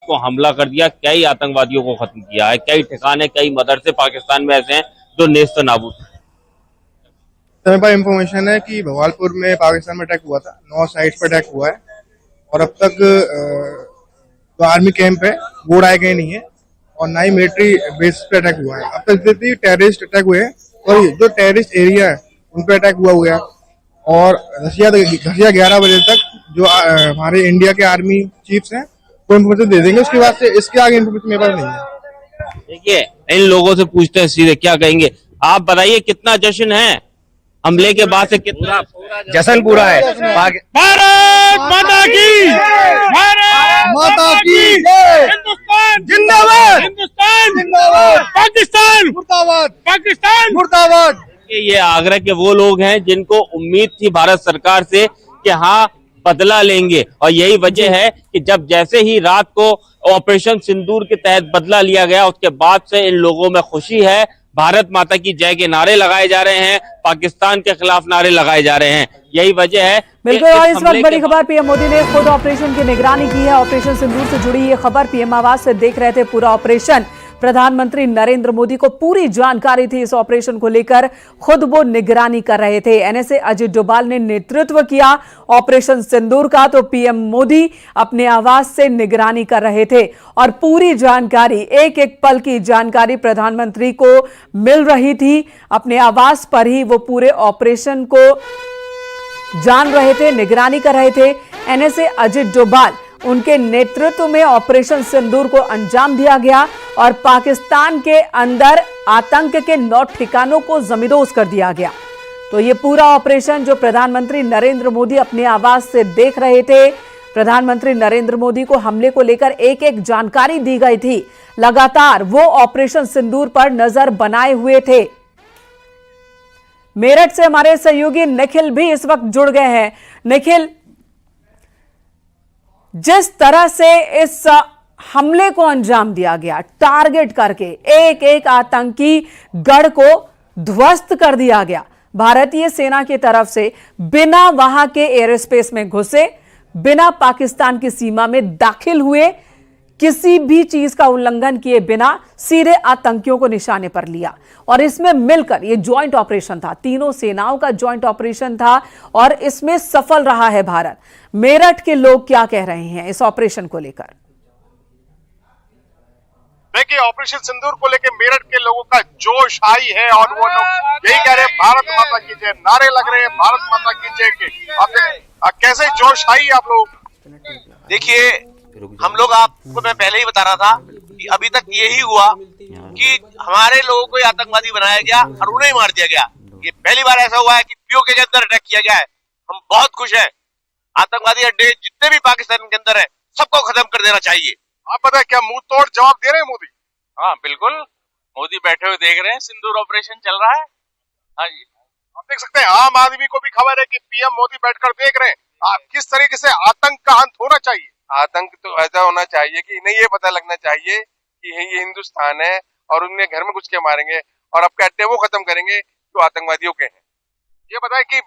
को हमला कर दिया, कई आतंकवादियों को खत्म किया है, कई ठिकाने, कई मदरसे पाकिस्तान में ऐसे हैं जो नेस्त नाबूद। मेरे पास इंफॉर्मेशन है कि भवालपुर में पाकिस्तान में अटैक हुआ था, 9 साइट्स पे अटैक हुआ है और अब तक जो आर्मी कैंप है वो उड़ाए गए नहीं है और ना ही मिलिट्री बेस पे अटैक हुआ है। अब तक जितनी टेररिस्ट अटैक हुए हैं और जो टेररिस्ट एरिया है उन पे अटैक हुआ है और घसिया 11 बजे तक जो हमारे इंडिया के आर्मी चीफ्स हैं वो इन्फॉर्मेशन दे देंगे। उसके बाद से इसके आगे इन्फॉर्मेशन मेरे पास नहीं है। देखिए, इन लोगों से पूछते हैं सीधे क्या कहेंगे। आप बताइए कितना जश्न है हमले के बाद से? कितना जश्न पूरा है। भारत माता की, भारत माता की, हिंदुस्तान जिंदाबाद, हिंदुस्तान जिंदाबाद, पाकिस्तान मुर्दाबाद, पाकिस्तान मुर्दाबाद। ये आगरा के वो लोग हैं जिनको उम्मीद थी भारत सरकार से कि हाँ बदला लेंगे, और यही वजह है कि जब जैसे ही रात को ऑपरेशन सिंदूर के तहत बदला लिया गया उसके बाद से इन लोगों में खुशी है। भारत माता की जय के नारे लगाए जा रहे हैं, पाकिस्तान के खिलाफ नारे लगाए जा रहे हैं। यही वजह है। बिल्कुल, और इस वक्त बड़ी खबर, पीएम मोदी ने खुद ऑपरेशन की निगरानी की है। ऑपरेशन सिंदूर से जुड़ी ये खबर, पीएम आवास से देख रहे थे पूरा ऑपरेशन। प्रधानमंत्री नरेंद्र मोदी को पूरी जानकारी थी इस ऑपरेशन को लेकर, खुद वो निगरानी कर रहे थे। एनएसए अजित डोभाल ने नेतृत्व किया ऑपरेशन सिंदूर का, तो पीएम मोदी अपने आवास से निगरानी कर रहे थे और पूरी जानकारी, एक एक पल की जानकारी प्रधानमंत्री को मिल रही थी। अपने आवास पर ही वो पूरे ऑपरेशन को जान रहे थे, निगरानी कर रहे थे। एनएसए अजित डोभाल, उनके नेतृत्व में ऑपरेशन सिंदूर को अंजाम दिया गया और पाकिस्तान के अंदर आतंक के 9 ठिकानों को जमींदोज कर दिया गया। तो ये पूरा ऑपरेशन जो प्रधानमंत्री नरेंद्र मोदी अपने आवास से देख रहे थे, प्रधानमंत्री नरेंद्र मोदी को हमले को लेकर एक एक जानकारी दी गई थी। लगातार वो ऑपरेशन सिंदूर पर नजर बनाए हुए थे। मेरठ से हमारे सहयोगी निखिल भी इस वक्त जुड़ गए हैं। निखिल, जिस तरह से इस हमले को अंजाम दिया गया, टारगेट करके एक एक आतंकी गढ़ को ध्वस्त कर दिया गया भारतीय सेना की तरफ से, बिना वहां के एयर स्पेस में घुसे, बिना पाकिस्तान की सीमा में दाखिल हुए, किसी भी चीज का उल्लंघन किए बिना सीधे आतंकियों को निशाने पर लिया। और इसमें मिलकर ये जॉइंट ऑपरेशन था, तीनों सेनाओं का जॉइंट ऑपरेशन था और इसमें सफल रहा है भारत। मेरठ के लोग क्या कह रहे हैं इस ऑपरेशन को लेकर? देखिए, ऑपरेशन सिंदूर को लेकर मेरठ के लोगों का जोश हाई है और वो लोग यही कह रहे हैं भारत माता की जय, नारे लग रहे हैं भारत माता की जय के। कैसे जोश हाई आप लोग? देखिए, हम लोग, आपको मैं पहले ही बता रहा था कि अभी तक यही हुआ कि हमारे लोगों को आतंकवादी बनाया गया और उन्हें मार दिया गया। ये पहली बार ऐसा हुआ है कि पीओके के अंदर अटैक किया गया है। हम बहुत खुश हैं। आतंकवादी अड्डे जितने भी पाकिस्तान के अंदर है सबको खत्म कर देना चाहिए। आप बताए, क्या मुंह तोड़ जवाब दे रहे हैं मोदी? हाँ बिल्कुल, मोदी बैठे हुए देख रहे हैं, सिंदूर ऑपरेशन चल रहा है। हाँ जी, आप देख सकते हैं, आम आदमी को भी खबर है कि पीएम मोदी बैठकर देख रहे हैं। आप किस तरीके से आतंक का अंत होना चाहिए। आतंक तो ऐसा होना चाहिए कि इन्हें ये पता लगना चाहिए कि ये हिंदुस्तान है और उन्हें घर में घुस के मारेंगे और आपके अड्डे वो खत्म करेंगे जो आतंकवादियों के हैं। ये बताए कि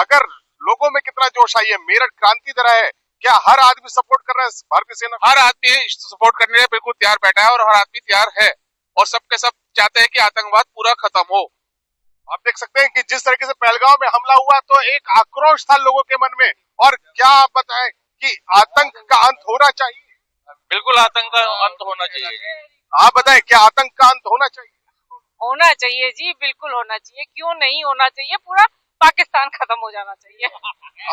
अगर लोगों में कितना जोश आई है, मेरठ क्रांति तरह है, क्या हर आदमी सपोर्ट कर रहा है भारतीय सेना? हर आदमी सपोर्ट करने में बिल्कुल तैयार बैठा है और हर आदमी तैयार है और सबके सब चाहते हैं कि आतंकवाद पूरा खत्म हो। आप देख सकते हैं कि जिस तरीके से पहलगांव में हमला हुआ तो एक आक्रोश था लोगों के मन में, और क्या आप बताएं कि आतंक का अंत होना चाहिए? बिल्कुल, आतंक का अंत होना चाहिए। आप बताएं, क्या आतंक का अंत होना चाहिए? होना चाहिए जी, बिल्कुल होना चाहिए। क्यों नहीं होना चाहिए? पूरा पाकिस्तान खत्म हो जाना चाहिए।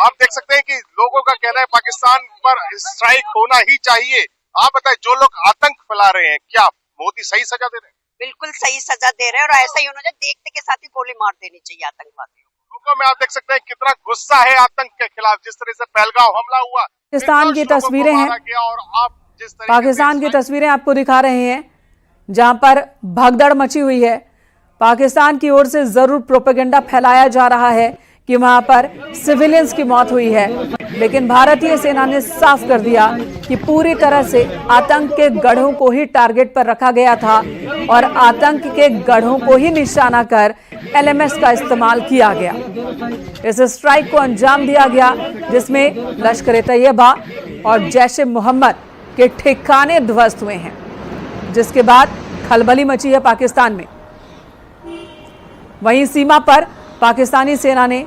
आप देख सकते हैं कि लोगों का कहना है पाकिस्तान पर स्ट्राइक होना ही चाहिए। आप बताएं, जो लोग आतंक फैला रहे हैं, क्या मोदी सही सजा दे रहे हैं? बिल्कुल सही सजा दे रहे हैं और ऐसा ही उन्होंने देखते के साथ ही गोली मार देनी चाहिए आतंकवादियों को। में आप देख सकते हैं कितना गुस्सा है आतंक के खिलाफ। जिस तरह से पहलगांव हमला हुआ, पाकिस्तान की तस्वीरें हैं, और आप जिस पाकिस्तान की तस्वीरें आपको दिखा रहे हैं जहां पर भगदड़ मची हुई है। पाकिस्तान की ओर से जरूर प्रोपेगेंडा फैलाया जा रहा है कि वहां पर सिविलियंस की मौत हुई है, लेकिन भारतीय सेना ने साफ कर दिया कि पूरी तरह से आतंक के गढ़ों को ही टारगेट पर रखा गया था और आतंक के गढ़ों को ही निशाना कर एलएमएस का इस्तेमाल किया गया। इस स्ट्राइक को अंजाम दिया गया जिसमें लश्कर-ए-तैयबा और जैश-ए-मोहम्मद के ठिकाने ध्वस्त हुए हैं, जिसके बाद खलबली मची है पाकिस्तान में। वहीं सीमा पर पाकिस्तानी सेना ने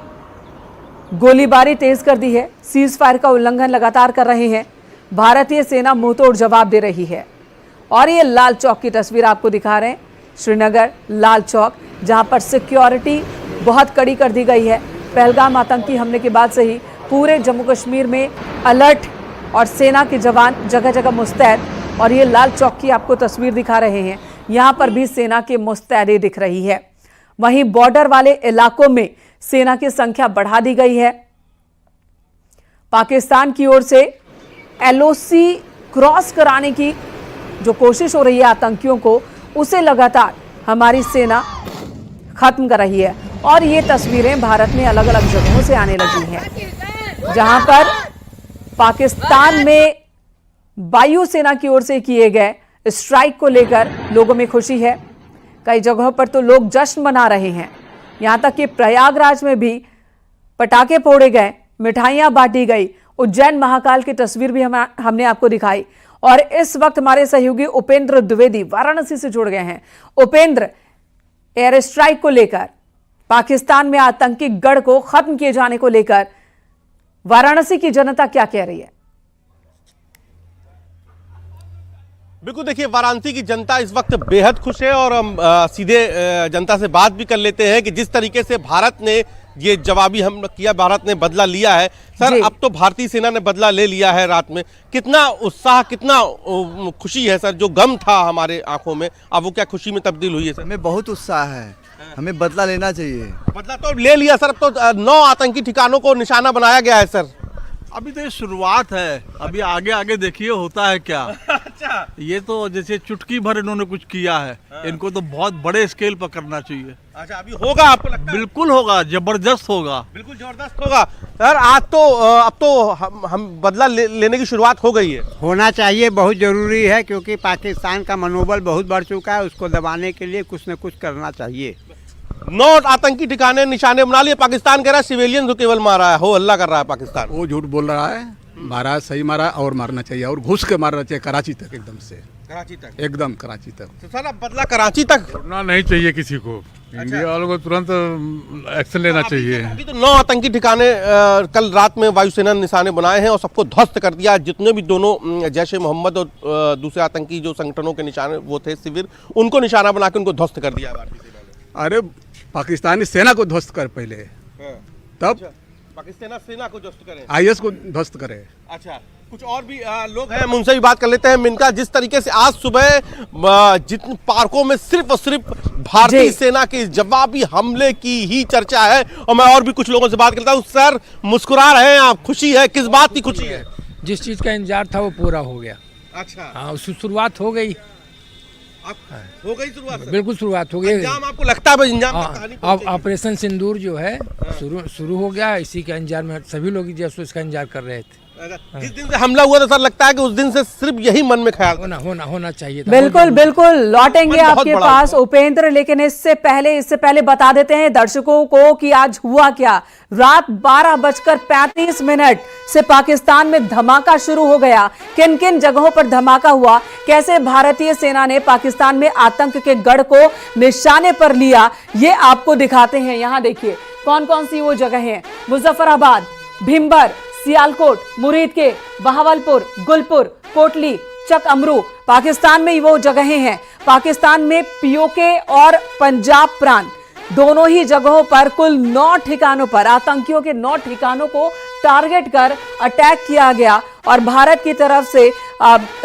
गोलीबारी तेज कर दी है। सीज फायर का उल्लंघन लगातार कर रहे हैं। भारतीय सेना मुंहतोड़ जवाब दे रही है। और ये लाल चौक की तस्वीर आपको दिखा रहे हैं, श्रीनगर लाल चौक, जहां पर सिक्योरिटी बहुत कड़ी कर दी गई है। पहलगाम आतंकी हमले के बाद से ही पूरे जम्मू कश्मीर में अलर्ट और सेना के जवान जगह जगह मुस्तैद। और ये लाल चौक की आपको तस्वीर दिखा रहे हैं, यहां पर भी सेना की मुस्तैदी दिख रही है। वहीं बॉर्डर वाले इलाकों में सेना की संख्या बढ़ा दी गई है। पाकिस्तान की ओर से LOC क्रॉस कराने की जो कोशिश हो रही है आतंकियों को, उसे लगातार हमारी सेना खत्म कर रही है। और ये तस्वीरें भारत में अलग अलग जगहों से आने लगी हैं, जहां पर पाकिस्तान में वायुसेना की ओर से किए गए स्ट्राइक को लेकर लोगों में खुशी है। कई जगहों पर तो लोग जश्न मना रहे हैं। यहां तक कि प्रयागराज में भी पटाखे फोड़े गए, मिठाइयां बांटी गई। उज्जैन महाकाल की तस्वीर भी हमने आपको दिखाई। और इस वक्त हमारे सहयोगी उपेंद्र द्विवेदी वाराणसी से जुड़ गए हैं। उपेंद्र, एयर स्ट्राइक को लेकर, पाकिस्तान में आतंकी गढ़ को खत्म किए जाने को लेकर वाराणसी की जनता क्या कह रही है? बिल्कुल, देखिए वाराणसी की जनता इस वक्त बेहद खुश है। और हम सीधे जनता से बात भी कर लेते हैं कि जिस तरीके से भारत ने ये जवाबी हमला किया, भारत ने बदला लिया है। सर, अब तो भारतीय सेना ने बदला ले लिया है रात में, कितना उत्साह, कितना खुशी है सर? जो गम था हमारे आंखों में, अब वो क्या खुशी में तब्दील हुई है सर? हमें बहुत उत्साह है, हमें बदला लेना चाहिए। बदला तो ले लिया सर, अब तो 9 आतंकी ठिकानों को निशाना बनाया गया है सर। अभी तो ये शुरुआत है, अभी आगे आगे देखिए होता है क्या। अच्छा, ये तो जैसे चुटकी भर इन्होंने कुछ किया है, इनको तो बहुत बड़े स्केल पर करना चाहिए। अच्छा, अभी होगा आपको लगता है? बिल्कुल होगा, जबरदस्त होगा, बिल्कुल जबरदस्त होगा सर। आज तो अब तो हम बदला लेने की शुरुआत हो गई है। होना चाहिए, बहुत जरूरी है, क्योंकि पाकिस्तान का मनोबल बहुत बढ़ चुका है। उसको दबाने के लिए कुछ न कुछ करना चाहिए। 9 आतंकी ठिकाने निशाने बना लिए। पाकिस्तान कह रहा है सिविलियन को केवल मारा है, हो हल्ला कर रहा है पाकिस्तान। वो झूठ बोल रहा है, मारा सही मारा और मारना चाहिए, और घुस के मारना चाहिए कराची तक, एकदम से कराची तक, एकदम कराची तक। तो सर अब बदला कराची तक छोड़ना नहीं चाहिए किसी को। इंडिया वालों को तुरंत एक्शन लेना चाहिए। अभी तो 9 आतंकी ठिकाने कल रात में वायुसेना ने निशाने बनाए हैं और सबको ध्वस्त कर दिया। जितने भी दोनों जैश ए मोहम्मद और दूसरे आतंकी जो संगठनों के निशाने वो थे शिविर, उनको निशाना बना के उनको ध्वस्त कर दिया भारतीय सेना ने। अरे पाकिस्तानी सेना को ध्वस्त कर पहले, तब पाकिस्तान सेना को ध्वस्त करे, IS को ध्वस्त करे। अच्छा, कुछ और भी लोग हैं, हम उनसे भी बात कर लेते हैं। मिनका, जिस तरीके से आज सुबह जितने पार्कों में सिर्फ और सिर्फ भारतीय सेना के जवाबी हमले की ही चर्चा है, और मैं और भी कुछ लोगों से बात करता हूँ। सर, मुस्कुरा रहे हैं आप, खुशी है, किस बात की खुशी है? जिस चीज का इंतजार था वो पूरा हो गया। अच्छा, हाँ, उसकी शुरुआत हो गई। हो गई शुरुआत? बिल्कुल शुरुआत हो गई। अंजाम आपको लगता है अंजाम की कहानी अब ऑपरेशन सिंदूर जो है शुरू हो गया। इसी के इंतजार में सभी लोग जैसे इसका इंतजार कर रहे थे। जिस दिन से हमला हुआ था सर, लगता है कि उस दिन से सिर्फ यही मन में ख्याल होना चाहिए। बिल्कुल बिल्कुल, लौटेंगे आपके पास उपेंद्र, लेकिन इससे पहले बता देते हैं दर्शकों को कि आज हुआ क्या। रात 12:35 से पाकिस्तान में धमाका शुरू हो गया। किन किन जगहों पर धमाका हुआ, कैसे भारतीय सेना ने पाकिस्तान में आतंक के गढ़ को निशाने पर लिया, ये आपको दिखाते हैं। यहां देखिए कौन कौन सी वो जगह हैं। मुजफ्फराबाद, भिंबर, सियालकोट, मुरीद के, बहावलपुर, गुलपुर, कोटली, चक अमरू, पाकिस्तान में वो जगहें हैं। पाकिस्तान में POK और पंजाब प्रांत, दोनों ही जगहों पर कुल 9 ठिकानों पर आतंकियों के 9 ठिकानों को टारगेट कर अटैक किया गया। और भारत की तरफ से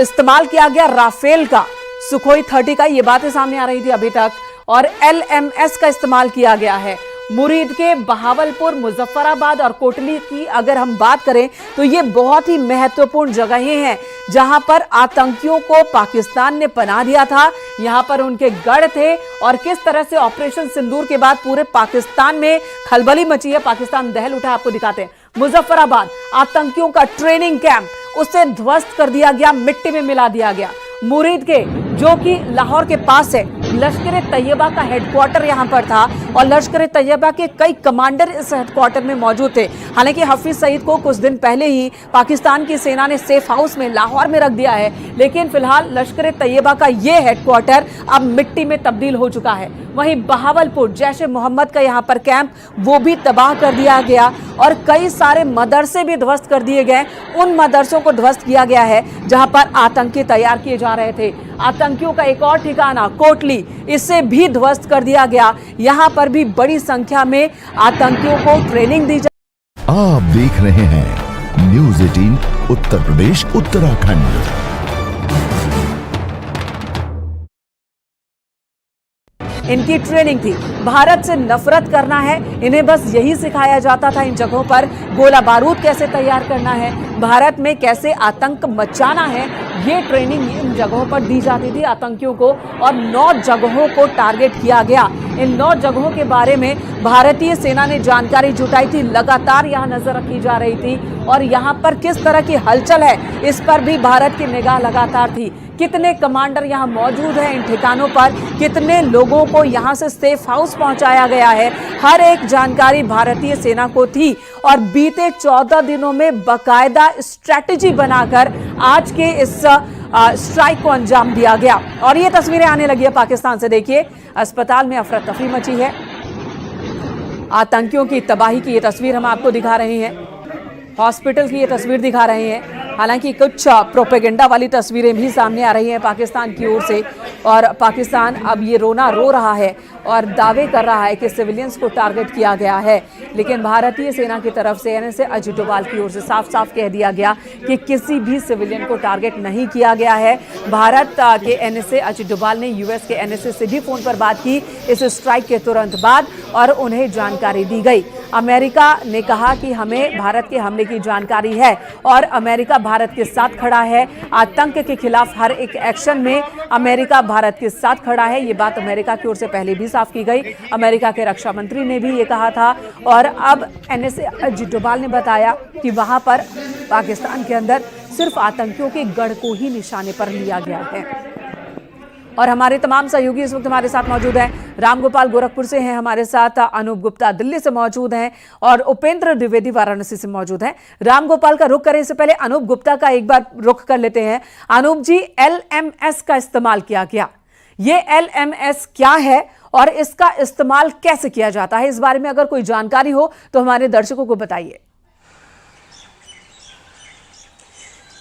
इस्तेमाल किया गया राफेल का, सुखोई 30 का, ये बातें सामने आ रही थी अभी तक, और LMS का इस्तेमाल किया गया है। मुरीद के, बहावलपुर, मुजफ्फराबाद और कोटली की अगर हम बात करें तो ये बहुत ही महत्वपूर्ण जगहें हैं जहां पर आतंकियों को पाकिस्तान ने पनाह दिया था। यहां पर उनके गढ़ थे और किस तरह से ऑपरेशन सिंदूर के बाद पूरे पाकिस्तान में खलबली मची है, पाकिस्तान दहल उठा, आपको दिखाते हैं। मुजफ्फराबाद, आतंकियों का ट्रेनिंग कैंप, उसे ध्वस्त कर दिया गया, मिट्टी में मिला दिया गया। मुरीद के, जो कि लाहौर के पास है, लश्कर तैयबा का हेडक्वार्टर यहां पर था और लश्कर तैयबा के कई कमांडर इस हेडक्वार्टर में मौजूद थे। हालांकि हफीज सईद को कुछ दिन पहले ही पाकिस्तान की सेना ने सेफ हाउस में लाहौर में रख दिया है, लेकिन फिलहाल लश्कर तैयबा का ये हेडक्वार्टर अब मिट्टी में तब्दील हो चुका है। वहीं बहावलपुर जैश ए मोहम्मद का यहां पर कैंप वो भी तबाह कर दिया गया और कई सारे मदरसे भी ध्वस्त कर दिए गए। उन मदरसों को ध्वस्त किया गया है जहां पर आतंकी तैयार किए जा रहे थे। आतंकियों का एक और ठिकाना कोटली, इसे भी ध्वस्त कर दिया गया। यहां पर भी बड़ी संख्या में आतंकियों को ट्रेनिंग दी जा। आप देख रहे हैं न्यूज़ 18 उत्तर प्रदेश उत्तराखंड। इनकी ट्रेनिंग थी, भारत से नफरत करना है, इन्हें बस यही सिखाया जाता था। इन जगहों पर गोला बारूद कैसे तैयार करना है, भारत में कैसे आतंक मचाना है, ये ट्रेनिंग इन जगहों पर दी जाती थी आतंकियों को। और 9 जगहों को टारगेट किया गया। इन 9 जगहों के बारे में भारतीय सेना ने जानकारी जुटाई थी, लगातार यहाँ नजर रखी जा रही थी और यहाँ पर किस तरह की हलचल है इस पर भी भारत की निगाह लगातार थी। कितने कमांडर यहाँ मौजूद हैं इन ठिकानों पर, कितने लोगों को यहाँ से सेफ हाउस पहुंचाया गया है, हर एक जानकारी भारतीय सेना को थी। और बीते 14 दिनों में बाकायदा स्ट्रैटेजी बनाकर आज के इस स्ट्राइक को अंजाम दिया गया। और ये तस्वीरें आने लगी है पाकिस्तान से। देखिए, अस्पताल में अफरा तफरी मची है, आतंकियों की तबाही की ये तस्वीर हम आपको दिखा रहे हैं, हॉस्पिटल की ये तस्वीर दिखा रहे हैं। हालांकि कुछ प्रोपेगेंडा वाली तस्वीरें भी सामने आ रही हैं पाकिस्तान की ओर से और पाकिस्तान अब ये रोना रो रहा है और दावे कर रहा है कि सिविलियंस को टारगेट किया गया है। लेकिन भारतीय सेना की तरफ से एनएसए अजीत डोभाल की ओर से साफ साफ कह दिया गया कि किसी भी सिविलियन को टारगेट नहीं किया गया है। भारत के एनएसए अजीत डोभाल ने यूएस के एनएसए से भी फोन पर बात की इस स्ट्राइक के तुरंत बाद और उन्हें जानकारी दी गई। अमेरिका ने कहा कि हमें भारत के हमले की जानकारी है और अमेरिका भारत के साथ खड़ा है। आतंक के खिलाफ हर एक एक्शन में अमेरिका भारत के साथ खड़ा है। ये बात अमेरिका की ओर से पहले भी साफ की गई। अमेरिका के रक्षा मंत्री ने भी ये कहा था और अब एनएसए अजीत डोभाल ने बताया कि वहां पर पाकिस्तान के अंदर सिर्फ आतंकियों के गढ़ को ही निशाने पर लिया गया है। और हमारे तमाम सहयोगी इस वक्त हमारे साथ मौजूद हैं। रामगोपाल गोरखपुर से हैं हमारे साथ, अनूप गुप्ता दिल्ली से मौजूद हैं और उपेंद्र द्विवेदी वाराणसी से मौजूद हैं। रामगोपाल का रुख करें इससे पहले अनूप गुप्ता का एक बार रुख कर लेते हैं। अनूप जी, LMS का इस्तेमाल किया गया, ये LMS क्या है और इसका इस्तेमाल कैसे किया जाता है, इस बारे में अगर कोई जानकारी हो तो हमारे दर्शकों को बताइए।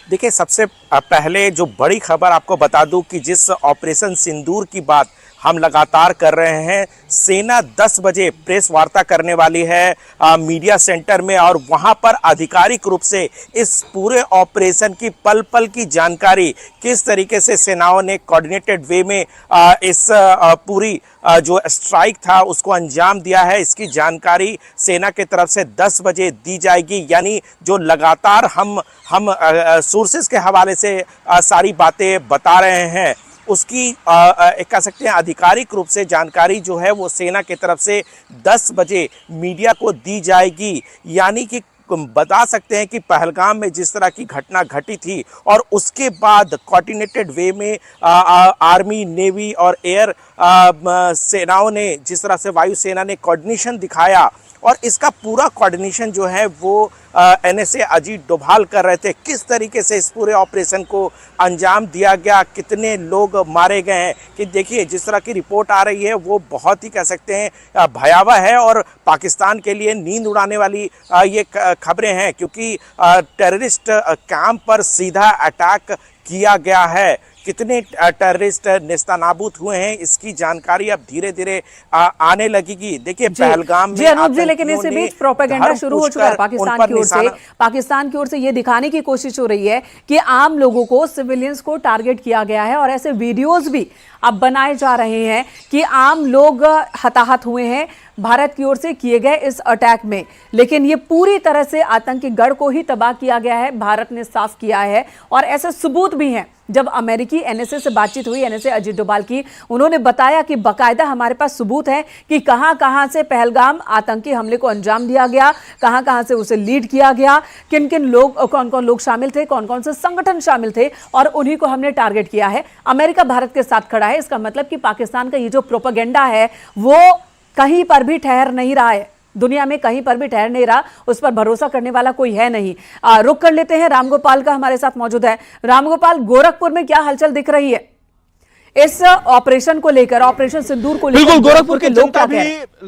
देखिए, सबसे पहले जो बड़ी खबर आपको बता दूं कि जिस ऑपरेशन सिंदूर की बात हम लगातार कर रहे हैं, सेना 10 बजे प्रेस वार्ता करने वाली है मीडिया सेंटर में और वहां पर आधिकारिक रूप से इस पूरे ऑपरेशन की पल पल की जानकारी किस तरीके से सेनाओं ने कोऑर्डिनेटेड वे में इस पूरी जो स्ट्राइक था उसको अंजाम दिया है, इसकी जानकारी सेना की तरफ से 10 बजे दी जाएगी। यानी जो लगातार हम सोर्सेज के हवाले से सारी बातें बता रहे हैं उसकी कह सकते हैं आधिकारिक रूप से जानकारी जो है वो सेना की तरफ से 10 बजे मीडिया को दी जाएगी। यानी कि बता सकते हैं कि पहलगाम में जिस तरह की घटना घटी थी और उसके बाद कोऑर्डिनेटेड वे में आर्मी, नेवी और एयर सेनाओं ने जिस तरह से वायुसेना ने कोऑर्डिनेशन दिखाया और इसका पूरा कोऑर्डिनेशन जो है वो एनएसए अजीत डोभाल कर रहे थे। किस तरीके से इस पूरे ऑपरेशन को अंजाम दिया गया, कितने लोग मारे गए हैं कि देखिए जिस तरह की रिपोर्ट आ रही है वो बहुत ही कह सकते हैं भयावह है और पाकिस्तान के लिए नींद उड़ाने वाली ये खबरें हैं क्योंकि टेररिस्ट कैंप पर सीधा अटैक किया गया है। कितने टेररिस्ट नेस्तनाबूद हुए हैं इसकी जानकारी अब धीरे धीरे आने लगेगी। देखिए पहलगाम में अनूप जी, लेकिन इसी बीच प्रोपेगेंडा शुरू हो चुका है पाकिस्तान की ओर से। पाकिस्तान की ओर से ये दिखाने की कोशिश हो रही है कि आम लोगों को, सिविलियंस को टारगेट किया गया है और ऐसे वीडियोस भी अब बनाए जा रहे हैं कि आम लोग हताहत हुए हैं, भारत की ओर से किए गए इस अटैक में, लेकिन ये पूरी तरह से आतंकी गढ़ को ही तबाह किया गया है, भारत ने साफ किया है। और ऐसे सबूत भी हैं। जब अमेरिकी एनएसए से बातचीत हुई, एनएसए अजीत डोभाल की, उन्होंने बताया कि बाकायदा हमारे पास सबूत है कि कहां-कहां से पहलगाम आतंकी हमले को अंजाम दिया गया, कहां-कहां से उसे लीड किया गया, किन-किन लोग, कौन-कौन लोग शामिल थे, कौन-कौन से संगठन शामिल थे, और उन्हीं को हमने टारगेट किया है। अमेरिका भारत के साथ खड़ा है। इसका मतलब कि पाकिस्तान का ये जो प्रोपेगेंडा है वो कहीं पर भी ठहर नहीं रहा है, दुनिया में कहीं पर भी ठहर नहीं रहा, उस पर भरोसा करने वाला कोई है नहीं। रुक कर लेते हैं, रामगोपाल का हमारे साथ मौजूद है। रामगोपाल, गोरखपुर में क्या हलचल दिख रही है इस ऑपरेशन को लेकर, ऑपरेशन सिंदूर को लेकर? बिल्कुल, गोरखपुर के जनता भी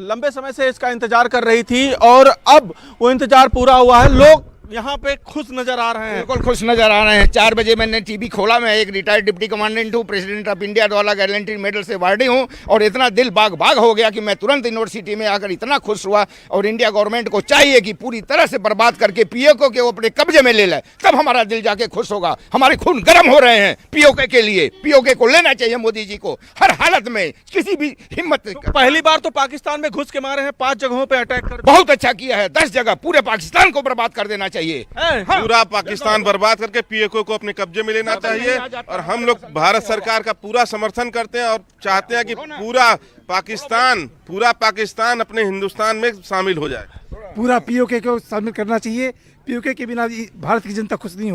लंबे समय से इसका इंतजार कर रही थी और अब वो इंतजार पूरा हुआ है। लोग यहाँ पे खुश नजर आ रहे हैं। बिल्कुल खुश नजर आ रहे हैं। 4 बजे मैंने टीवी खोला, मैं एक रिटायर्ड डिप्टी कमांडेंट हूँ, प्रेसिडेंट ऑफ इंडिया द्वारा गैलेंट्री मेडल से अवार्डी हूँ, और इतना दिल बाग बाग हो गया कि मैं तुरंत यूनिवर्सिटी में आकर इतना खुश हुआ। और इंडिया गवर्नमेंट को चाहिए कि पूरी तरह से बर्बाद करके पीओके को अपने कब्जे में ले ले, तब हमारा दिल जाके खुश होगा। हमारे खून गर्म हो रहे हैं पीओके के लिए। पीओके को लेना चाहिए मोदी जी को हर हालत में, किसी भी हिम्मत। पहली बार तो पाकिस्तान में घुस के मारे हैं, 5 जगहों पे अटैक कर, बहुत अच्छा किया है। 10 जगह पूरे पाकिस्तान को बर्बाद कर देना चाहिए। पूरा पाकिस्तान बर्बाद करके पीओके को अपने कब्जे में लेना चाहिए। और हम लोग भारत सरकार का पूरा समर्थन करते हैं और चाहते हैं कि पूरा पाकिस्तान अपने हिंदुस्तान में शामिल हो जाए। पूरा पीओके को शामिल करना चाहिए। पीओके के बिना भारत की जनता खुश नहीं